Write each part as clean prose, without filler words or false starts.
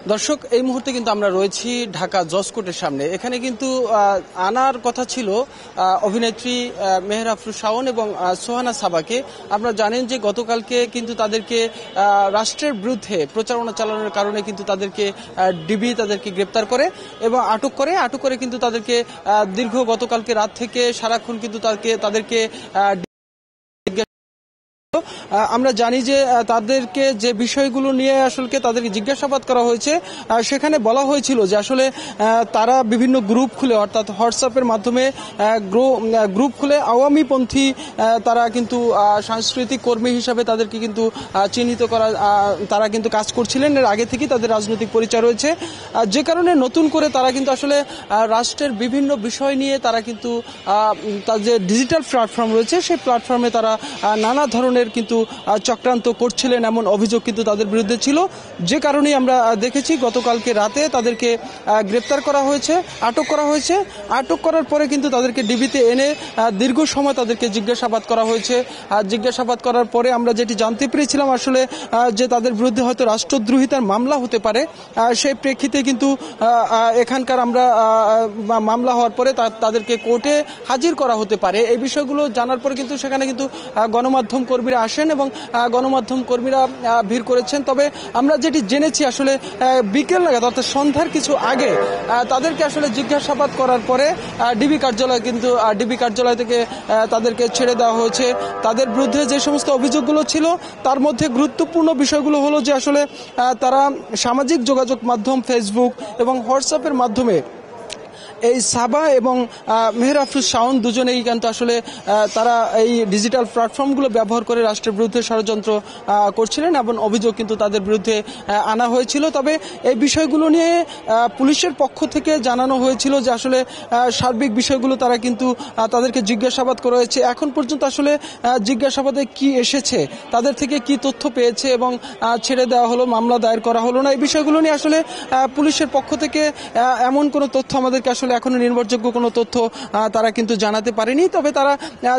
দর্শক, এই মুহূর্তে কিন্তু আমরা রয়েছি ঢাকা জজকোর্টের সামনে। এখানে কিন্তু আনার কথা ছিল অভিনেত্রী মেহের আফরোজ শাওন এবং সোহানা সাবাকে। আপনারা জানেন যে গতকালকে কিন্তু তাদেরকে রাষ্ট্রের বিরুদ্ধে প্রচারণা চালানোর কারণে কিন্তু তাদেরকে ডিবি তাদেরকে গ্রেপ্তার করে এবং আটক করে কিন্তু তাদেরকে দীর্ঘ গতকালকে রাত থেকে সারাক্ষণ কিন্তু তাদেরকে আমরা জানি যে তাদেরকে যে বিষয়গুলো নিয়ে আসলে তাদেরকে জিজ্ঞাসাবাদ করা হয়েছে, সেখানে বলা হয়েছিল যে আসলে তারা বিভিন্ন গ্রুপ খুলে, অর্থাৎ হোয়াটসঅ্যাপের মাধ্যমে গ্রুপ খুলে আওয়ামীপন্থী তারা কিন্তু সাংস্কৃতিক কর্মী হিসাবে তাদেরকে কিন্তু চিহ্নিত করা, তারা কিন্তু কাজ করছিলেন। এর আগে থেকেই তাদের রাজনৈতিক পরিচয় রয়েছে, যে কারণে নতুন করে তারা কিন্তু আসলে রাষ্ট্রের বিভিন্ন বিষয় নিয়ে তারা কিন্তু তার যে ডিজিটাল প্ল্যাটফর্ম রয়েছে সেই প্ল্যাটফর্মে তারা নানা ধরনের কিন্তু চক্রান্ত করছিলেন, এমন অভিযোগ কিন্তু তাদের বিরুদ্ধে ছিল। যে কারণেই আমরা দেখেছি গতকালকে রাতে তাদেরকে গ্রেপ্তার করা হয়েছে, আটক করা হয়েছে। আটক করার পরে কিন্তু তাদেরকে ডিবিতে এনে দীর্ঘ সময় তাদেরকে জিজ্ঞাসাবাদ করা হয়েছে। জিজ্ঞাসাবাদ করার পরে আমরা যেটি জানতে পেরেছিলাম আসলে যে তাদের বিরুদ্ধে হয়তো রাষ্ট্রদ্রোহিতার মামলা হতে পারে, সেই প্রেক্ষিতে কিন্তু এখানকার আমরা মামলা হওয়ার পরে তাদেরকে কোর্টে হাজির করা হতে পারে। এই বিষয়গুলো জানার পরে কিন্তু সেখানে কিন্তু গণমাধ্যম কর্মীরা আসেন এবং গণমাধ্যম কর্মীরা ভিড় করেছেন। তবে আমরা যেটি জেনেছি আসলে বিকেল নাগাদ, অর্থাৎ সন্ধ্যার কিছু আগে তাদেরকে আসলে জিজ্ঞাসাবাদ করার পরে ডিবি কার্যালয় থেকে তাদেরকে ছেড়ে দেওয়া হয়েছে। তাদের বিরুদ্ধে যে সমস্ত অভিযোগগুলো ছিল তার মধ্যে গুরুত্বপূর্ণ বিষয়গুলো হলো যে আসলে তারা সামাজিক যোগাযোগ মাধ্যম ফেসবুক এবং হোয়াটসঅ্যাপের মাধ্যমে এই সাবা এবং মেহের আফরোজ শাওন দুজনেই কিন্তু আসলে তারা এই ডিজিটাল প্ল্যাটফর্মগুলো ব্যবহার করে রাষ্ট্রের বিরুদ্ধে ষড়যন্ত্র করছিলেন, এমন অভিযোগ কিন্তু তাদের বিরুদ্ধে আনা হয়েছিল। তবে এই বিষয়গুলো নিয়ে পুলিশের পক্ষ থেকে জানানো হয়েছিল যে আসলে সার্বিক বিষয়গুলো তারা কিন্তু তাদেরকে জিজ্ঞাসাবাদ করা হয়েছে। এখন পর্যন্ত আসলে জিজ্ঞাসাবাদে কি এসেছে, তাদের থেকে কি তথ্য পেয়েছে এবং ছেড়ে দেওয়া হলো, মামলা দায়ের করা হলো না, এই বিষয়গুলো নিয়ে আসলে পুলিশের পক্ষ থেকে এমন কোনো তথ্য আমাদেরকে আসলে এখনো নির্ভরযোগ্য কোনো তথ্য তারা কিন্তু জানাতে পারেনি। তবে তারা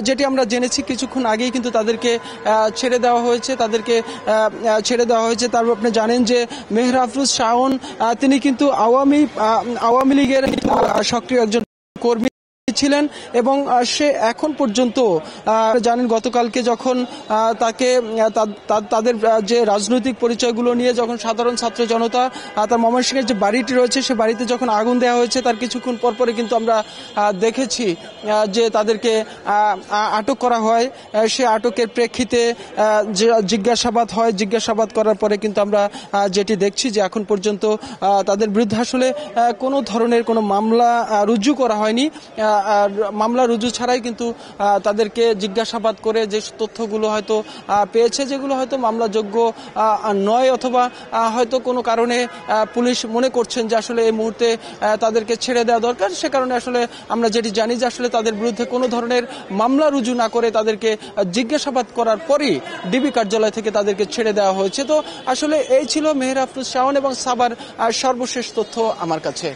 যেটি আমরা জেনেছি কিছুক্ষণ আগেই কিন্তু তাদেরকে ছেড়ে দেওয়া হয়েছে। তারপর আপনি জানেন যে মেহের আফরোজ শাওন তিনি কিন্তু আওয়ামী লীগের সক্রিয় একজন কর্মী ছিলেন এবং সে এখন পর্যন্ত জানেন গতকালকে যখন তাকে তাদের যে রাজনৈতিক পরিচয়গুলো নিয়ে যখন সাধারণ ছাত্র জনতা তার ময়মনসিংহের যে বাড়িটি রয়েছে সে বাড়িতে যখন আগুন দেওয়া হয়েছে তার কিছুক্ষণ পরে কিন্তু আমরা দেখেছি যে তাদেরকে আটক করা হয়। সে আটকের প্রেক্ষিতে জিজ্ঞাসাবাদ করার পরে কিন্তু আমরা যেটি দেখছি যে এখন পর্যন্ত তাদের বিরুদ্ধে আসলে কোনো ধরনের কোনো মামলা রুজু করা হয়নি। মামলা রুজু ছাড়াই কিন্তু তাদেরকে জিজ্ঞাসাবাদ করে যে তথ্যগুলো হয়তো পেয়েছে, যেগুলো হয়তো মামলাযোগ্য নয়, অথবা হয়তো কোনো কারণে পুলিশ মনে করছেন যে আসলে এই মুহূর্তে তাদেরকে ছেড়ে দেওয়া দরকার, সে কারণে আসলে আমরা যেটি জানি যে আসলে তাদের বিরুদ্ধে কোনো ধরনের মামলা রুজু না করে তাদেরকে জিজ্ঞাসাবাদ করার পরই ডিবি কার্যালয় থেকে তাদেরকে ছেড়ে দেওয়া হয়েছে। তো আসলে এই ছিল মেহের আফরোজ শাওন এবং সাবার সর্বশেষ তথ্য আমার কাছে।